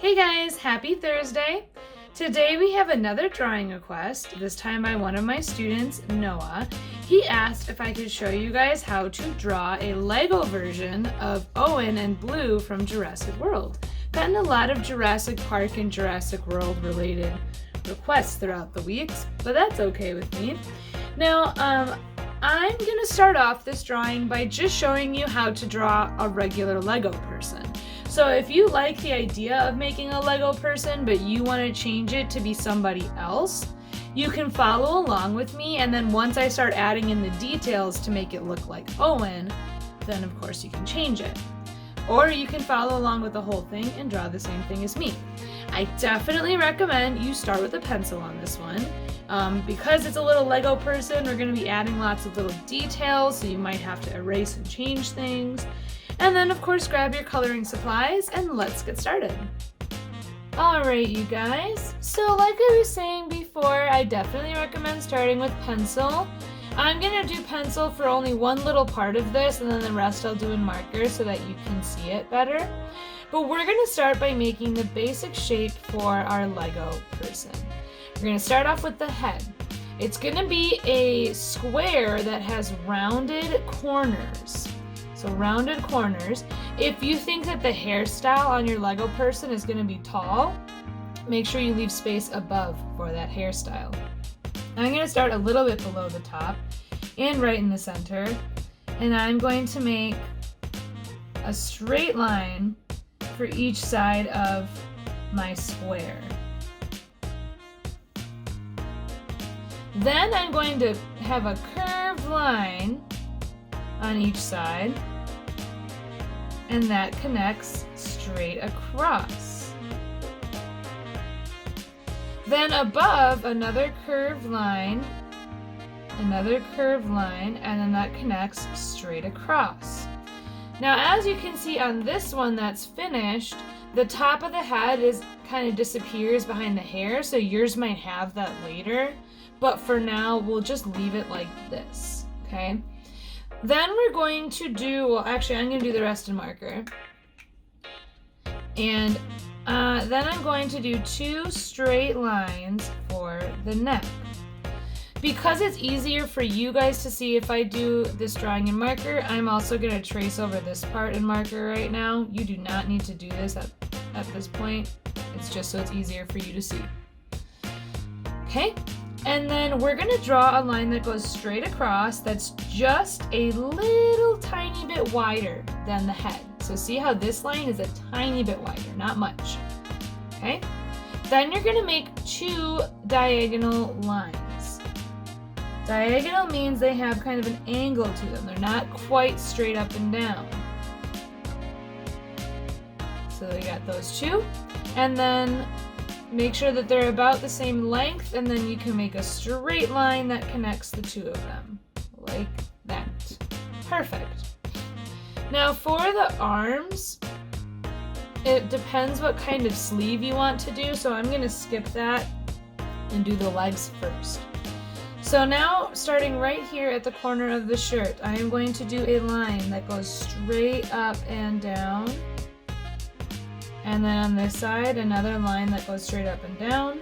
Hey guys, happy Thursday! Today we have another drawing request, this time by one of my students, Noah. He asked if I could show you guys how to draw a Lego version of Owen and Blue from Jurassic World. Gotten a lot of Jurassic Park and Jurassic World related requests throughout the weeks, but that's okay with me. Now, I'm gonna start off this drawing by just showing you how to draw a regular Lego person. So if you like the idea of making a Lego person, but you want to change it to be somebody else, you can follow along with me, and then once I start adding in the details to make it look like Owen, then of course you can change it. Or you can follow along with the whole thing and draw the same thing as me. I definitely recommend you start with a pencil on this one. Because it's a little Lego person, we're going to be adding lots of little details, so you might have to erase and change things. And then of course grab your coloring supplies and let's get started. Alright you guys, so like I was saying before, I definitely recommend starting with pencil. I'm going to do pencil for only one little part of this, and then the rest I'll do in marker so that you can see it better. But we're going to start by making the basic shape for our Lego person. We're going to start off with the head. It's going to be a square that has rounded corners. So rounded corners. If you think that the hairstyle on your Lego person is going to be tall, make sure you leave space above for that hairstyle. I'm going to start a little bit below the top and right in the center, and I'm going to make a straight line for each side of my square. Then I'm going to have a curved line on each side, and that connects straight across. Then above, another curved line, and then that connects straight across. Now as you can see on this one that's finished, the top of the head kind of disappears behind the hair, so yours might have that later, but for now we'll just leave it like this, okay? Then we're going to do, well actually I'm going to do the rest in marker. And then I'm going to do two straight lines for the neck. Because it's easier for you guys to see if I do this drawing in marker, I'm also going to trace over this part in marker right now. You do not need to do this at this point. It's just so it's easier for you to see. Okay? And then we're going to draw a line that goes straight across that's just a little tiny bit wider than the head. So see how this line is a tiny bit wider, not much. Okay? Then you're going to make two diagonal lines. Diagonal means they have kind of an angle to them. They're not quite straight up and down. So we got those two. And then make sure that they're about the same length, and then you can make a straight line that connects the two of them, like that. Perfect. Now for the arms, it depends what kind of sleeve you want to do, so I'm going to skip that and do the legs first. So now, starting right here at the corner of the shirt, I am going to do a line that goes straight up and down. And then on this side, another line that goes straight up and down.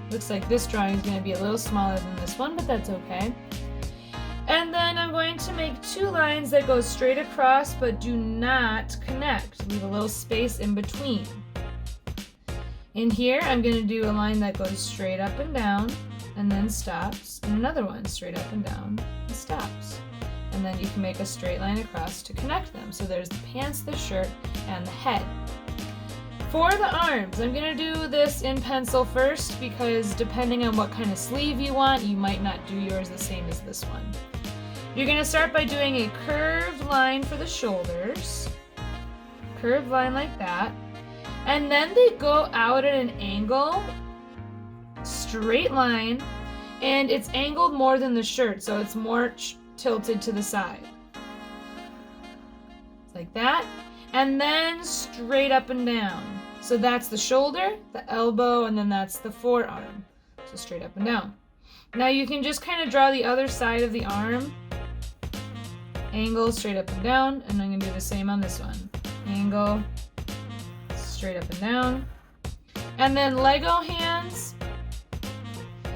Looks like this drawing is going to be a little smaller than this one, but that's okay. And then I'm going to make two lines that go straight across but do not connect. Leave a little space in between. In here, I'm going to do a line that goes straight up and down and then stops, and another one straight up and down and stops. And then you can make a straight line across to connect them. So there's the pants, the shirt, and the head. For the arms, I'm going to do this in pencil first because depending on what kind of sleeve you want, you might not do yours the same as this one. You're going to start by doing a curved line for the shoulders. Curved line like that. And then they go out at an angle, straight line, and it's angled more than the shirt, so it's more tilted to the side. Like that. And then straight up and down. So that's the shoulder, the elbow, and then that's the forearm. So straight up and down. Now you can just kind of draw the other side of the arm. Angle, straight up and down, and I'm going to do the same on this one. Angle, straight up and down. And then Lego hands,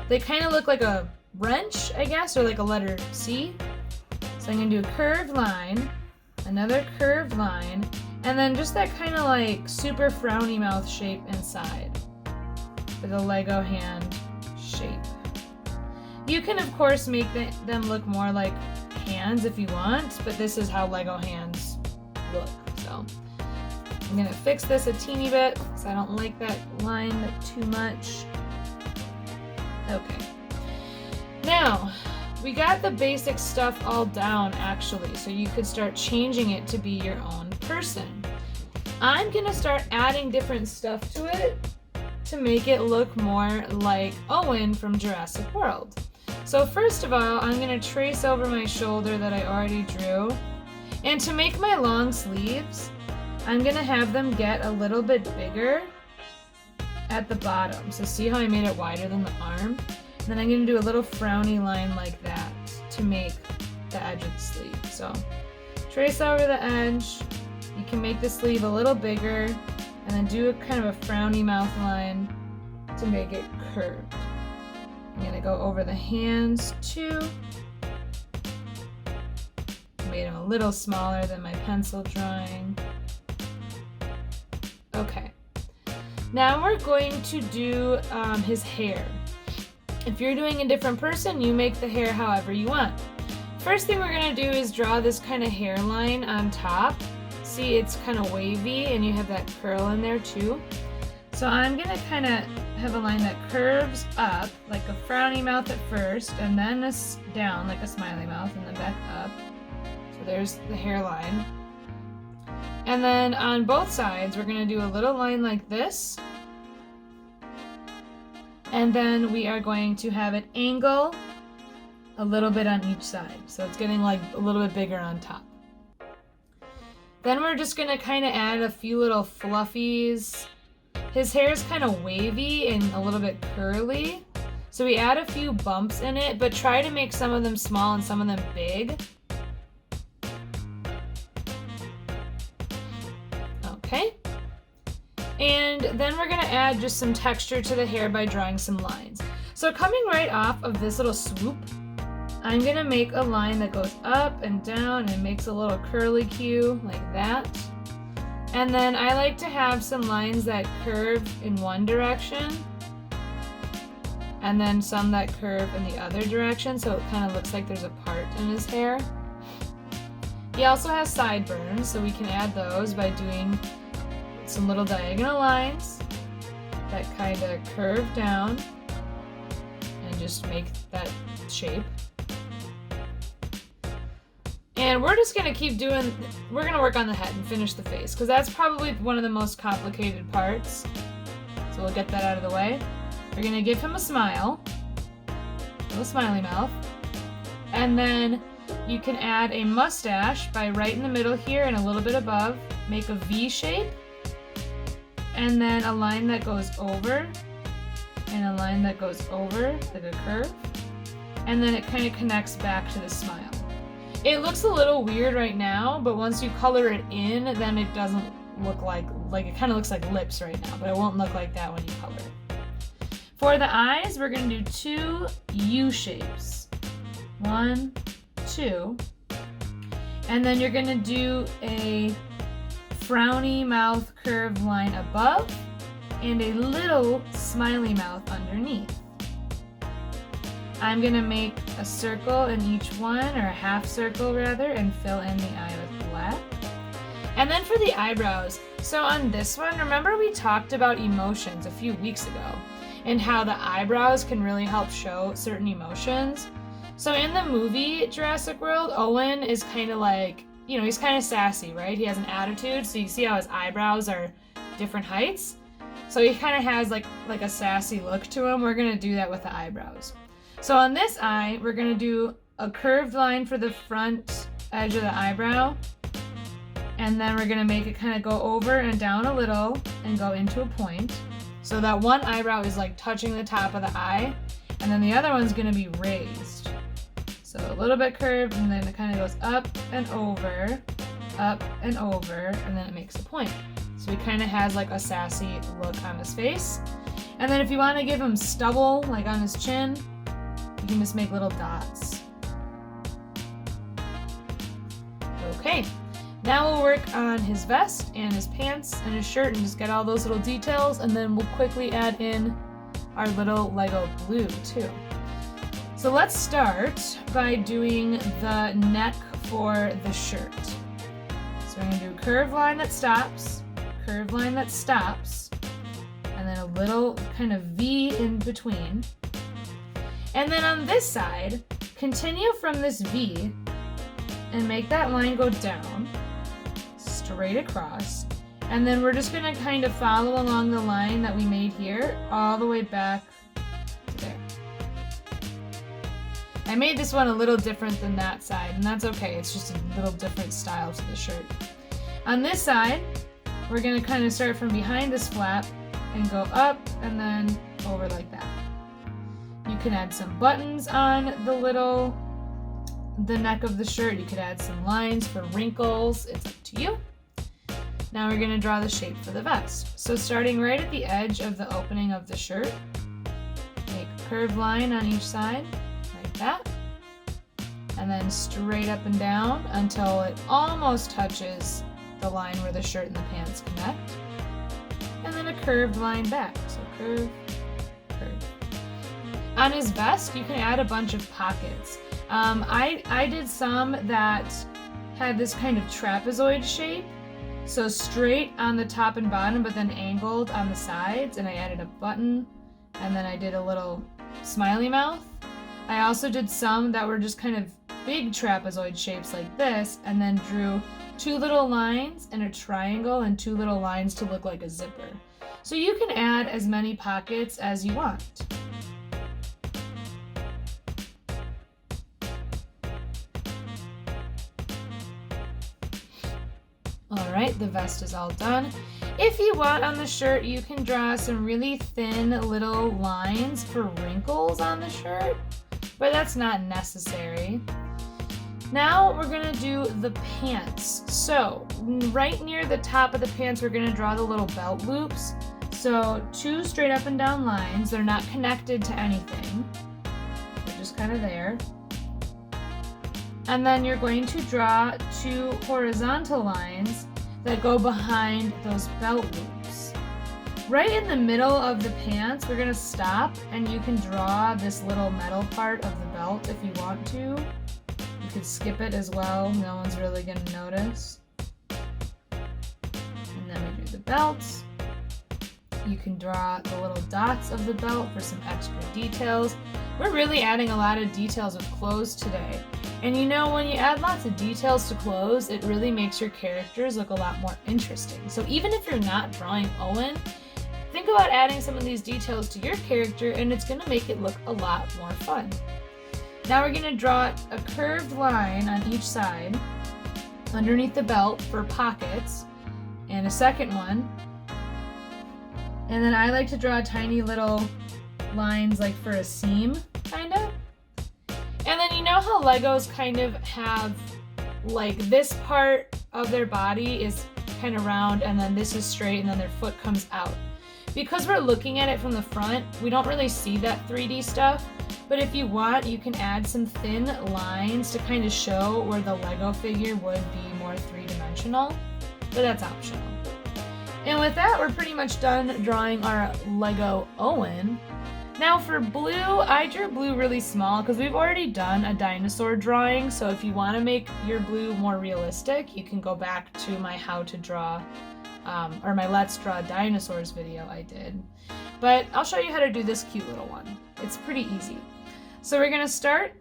they kind of look like a wrench, I guess, or like a letter C. So I'm gonna do a curved line, another curved line, and then just that kind of like super frowny mouth shape inside for the Lego hand shape. You can of course make them look more like hands if you want, but this is how Lego hands look. So I'm gonna fix this a teeny bit because I don't like that line too much. Okay. Now, we got the basic stuff all down actually, so you could start changing it to be your own person. I'm gonna start adding different stuff to it to make it look more like Owen from Jurassic World. So first of all, I'm gonna trace over my shoulder that I already drew. And to make my long sleeves, I'm gonna have them get a little bit bigger at the bottom. So see how I made it wider than the arm? And then I'm gonna do a little frowny line like that to make the edge of the sleeve. So trace over the edge. You can make the sleeve a little bigger and then do a kind of a frowny mouth line to make it curved. I'm gonna go over the hands too. Made them a little smaller than my pencil drawing. Okay. Now we're going to do his hair. If you're doing a different person, you make the hair however you want. First thing we're gonna do is draw this kind of hairline on top. See, it's kind of wavy and you have that curl in there too. So I'm gonna kind of have a line that curves up like a frowny mouth at first and then down like a smiley mouth and then back up. So there's the hairline. And then on both sides, we're gonna do a little line like this. And then we are going to have it angle a little bit on each side. So it's getting like a little bit bigger on top. Then we're just gonna kind of add a few little fluffies. His hair is kind of wavy and a little bit curly. So we add a few bumps in it, but try to make some of them small and some of them big. Okay. And then we're gonna add just some texture to the hair by drawing some lines. So coming right off of this little swoop, I'm gonna make a line that goes up and down and makes a little curly cue like that. And then I like to have some lines that curve in one direction and then some that curve in the other direction, so it kind of looks like there's a part in his hair. He also has sideburns, so we can add those by doing some little diagonal lines that kind of curve down and just make that shape. And we're just gonna keep doing, we're gonna work on the head and finish the face, because that's probably one of the most complicated parts. So we'll get that out of the way. We're gonna give him a smile, a little smiley mouth. And then you can add a mustache by right in the middle here and a little bit above. Make a V shape. And then a line that goes over. And a line that goes over, like a curve. And then it kind of connects back to the smile. It looks a little weird right now, but once you color it in, then it doesn't look like it kind of looks like lips right now, but it won't look like that when you color it. For the eyes, we're gonna do 2 U shapes. 1, 2. And then you're gonna do a frowny mouth curved line above and a little smiley mouth underneath. I'm gonna make a circle in each one, or a half circle rather, and fill in the eye with black. And then for the eyebrows, so on this one, remember we talked about emotions a few weeks ago and how the eyebrows can really help show certain emotions. So in the movie Jurassic World, Owen is kind of like, you know, he's kind of sassy, right? He has an attitude, so you see how his eyebrows are different heights. So he kind of has like a sassy look to him. We're gonna do that with the eyebrows. So on this eye, we're gonna do a curved line for the front edge of the eyebrow. And then we're gonna make it kind of go over and down a little and go into a point. So that one eyebrow is like touching the top of the eye, and then the other one's gonna be raised. So a little bit curved, and then it kind of goes up and over, and then it makes a point. So So he kind of has like a sassy look on his face. And then if you want to give him stubble, like on his chin, you can just make little dots. Okay, now we'll work on his vest and his pants and his shirt and just get all those little details, and then we'll quickly add in our little Lego blue too. So let's start by doing the neck for the shirt. So we're going to do a curved line that stops, curved line that stops, and then a little kind of V in between. And then on this side, continue from this V and make that line go down, straight across. And then we're just going to kind of follow along the line that we made here, all the way back to there. I made this one a little different than that side, and that's okay. It's just a little different style to the shirt. On this side, we're going to kind of start from behind this flap and go up and then over like that. You can add some buttons on the neck of the shirt. You could add some lines for wrinkles. It's up to you. Now we're going to draw the shape for the vest. So starting right at the edge of the opening of the shirt, make a curved line on each side, like that. And then straight up and down until it almost touches the line where the shirt and the pants connect. And then a curved line back. So curve, curve. On his vest, you can add a bunch of pockets. I did some that had this kind of trapezoid shape. So straight on the top and bottom, but then angled on the sides, and I added a button, and then I did a little smiley mouth. I also did some that were just kind of big trapezoid shapes like this, and then drew two little lines and a triangle and two little lines to look like a zipper. So you can add as many pockets as you want. Alright, the vest is all done. If you want on the shirt, you can draw some really thin little lines for wrinkles on the shirt, but that's not necessary. Now we're going to do the pants. So right near the top of the pants, we're going to draw the little belt loops. So two straight up and down lines. They're not connected to anything. They're just kind of there. And then you're going to draw two horizontal lines that go behind those belt loops. Right in the middle of the pants, we're going to stop, and you can draw this little metal part of the belt if you want to. You could skip it as well. No one's really going to notice. And then we do the belts. You can draw the little dots of the belt for some extra details. We're really adding a lot of details with clothes today. And you know, when you add lots of details to clothes, it really makes your characters look a lot more interesting. So even if you're not drawing Owen, think about adding some of these details to your character, and it's going to make it look a lot more fun. Now we're going to draw a curved line on each side underneath the belt for pockets, and a second one. And then I like to draw tiny little lines like for a seam, kind of. And then you know how Legos kind of have, like, this part of their body is kind of round, and then this is straight, and then their foot comes out. Because we're looking at it from the front, we don't really see that 3D stuff, but if you want, you can add some thin lines to kind of show where the Lego figure would be more three-dimensional, but that's optional. And with that, we're pretty much done drawing our Lego Owen. Now for blue, I drew blue really small because we've already done a dinosaur drawing, so if you want to make your blue more realistic, you can go back to my how to draw, or my let's draw dinosaurs video I did. But I'll show you how to do this cute little one. It's pretty easy. So we're going to start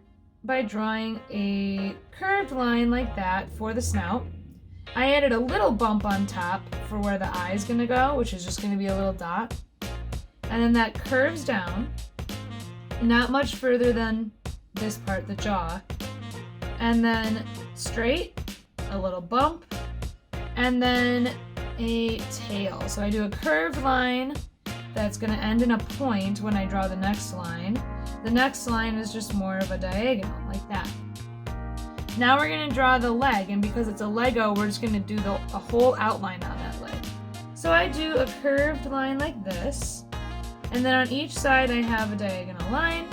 by drawing a curved line like that for the snout. I added a little bump on top for where the eye is going to go, which is just going to be a little dot. And then that curves down, not much further than this part, the jaw. And then straight, a little bump, and then a tail. So I do a curved line that's going to end in a point when I draw the next line. The next line is just more of a diagonal, like that. Now we're going to draw the leg, and because it's a Lego, we're just going to do a whole outline on that leg. So I do a curved line like this, and then on each side I have a diagonal line,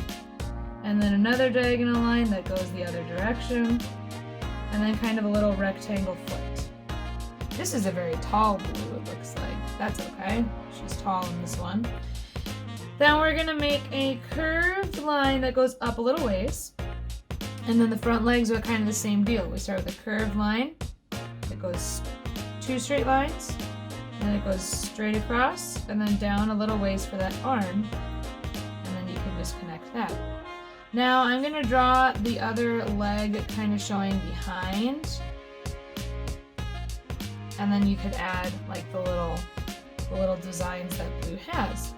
and then another diagonal line that goes the other direction, and then kind of a little rectangle foot. This is a very tall blue, it looks like. That's okay. She's tall in this one. Then we're gonna make a curved line that goes up a little ways. And then the front legs are kind of the same deal. We start with a curved line that goes 2 straight lines, and then it goes straight across, and then down a little ways for that arm, and then you can just connect that. Now I'm gonna draw the other leg kind of showing behind, and then you could add like the little designs that blue has.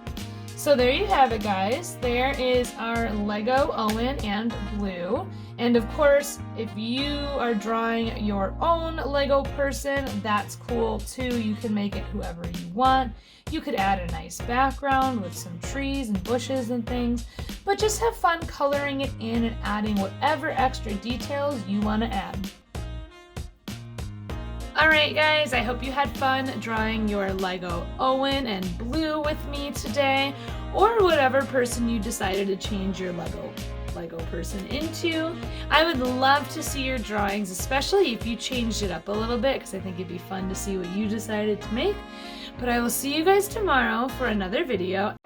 So there you have it, guys. There is our Lego Owen and Blue. And of course, if you are drawing your own Lego person, that's cool too. You can make it whoever you want. You could add a nice background with some trees and bushes and things, but just have fun coloring it in and adding whatever extra details you want to add. Alright guys, I hope you had fun drawing your Lego Owen and Blue with me today, or whatever person you decided to change your Lego person into. I would love to see your drawings, especially if you changed it up a little bit, because I think it'd be fun to see what you decided to make. But I will see you guys tomorrow for another video.